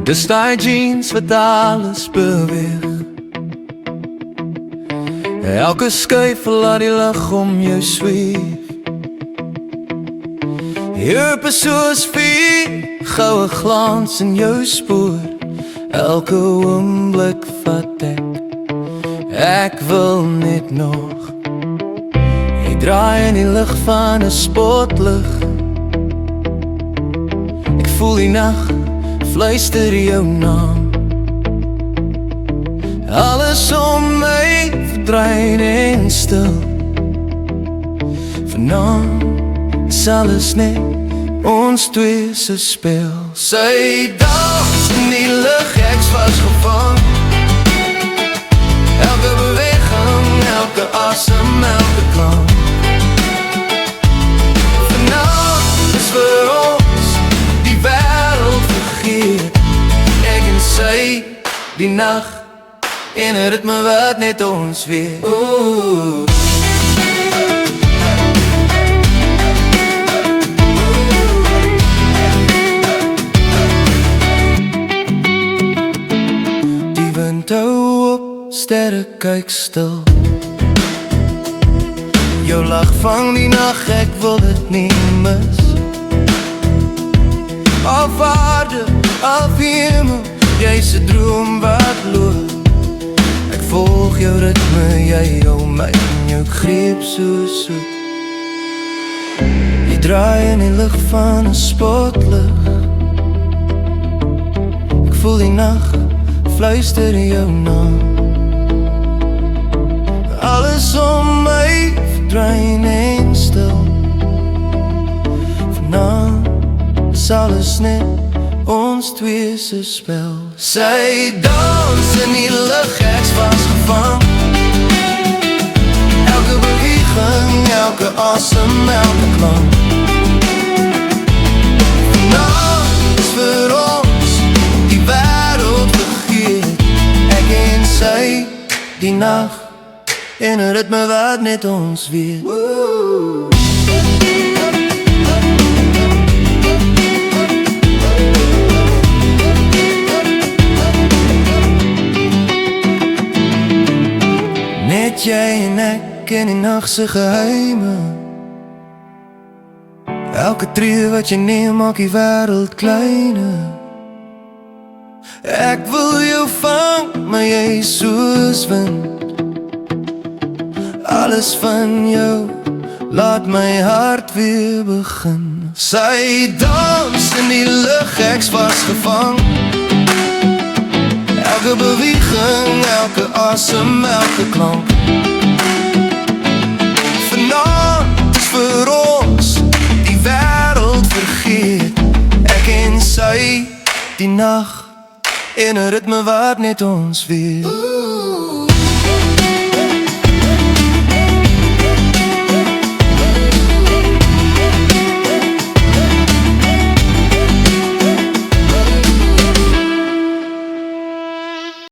Dis die jeans wat alles beweeg. Elke skuif laat die lig om jou sweef. Heupe soos vier, goue glans in jou spoor. Elke oomblik vat ek wil net nog. Jy draai in die lig van 'n spotlig. Ek voel die nag, fluister jou naam. Alles om my verdwyn en stil. Vanaand is alles net ons twee se spel. Sy dans in die lug, ek's vasgevang. Elke beweging, elke asem, elke klank. Vanaand is vir ons die wêreld vergeet. Ek en sy, die nag, en 'n ritme wat net ons weet. Die wind hou op, sterre kyk stil. Jou lach vang die nag, ek wil dit nie mis. Auf aarde, auf hemel, jy's 'n droom wat loop. Ek volg jou ritme, jy hou my in jou greep so soet. Jy draai in die lig van 'n spotlig. Ek voel die nag, fluister jou naam. Alles om my verdwyn en stil. Vanaand is alles net ons twee se spel. Sy dans in die lug, ek's vasgevang. Elke beweging, elke asem, elke klank. Vanaand is vir ons die wêreld vergeet. Ek en sy, die nag, en 'n ritme wat net ons weet. Net jy en ek en die nag se geheime. Elke tree wat jy neem maak die wêreld kleiner. Ek wil jou vang, maar jy is soos wind. Alles van jou laat my hart weer begin. Sy dans in die lug, ek's vasgevang. Elke beweging, elke asem, elke klank. Vanaand is vir ons die wêreld vergeet. Ek en sy, die nag, en 'n ritme wat net ons weet.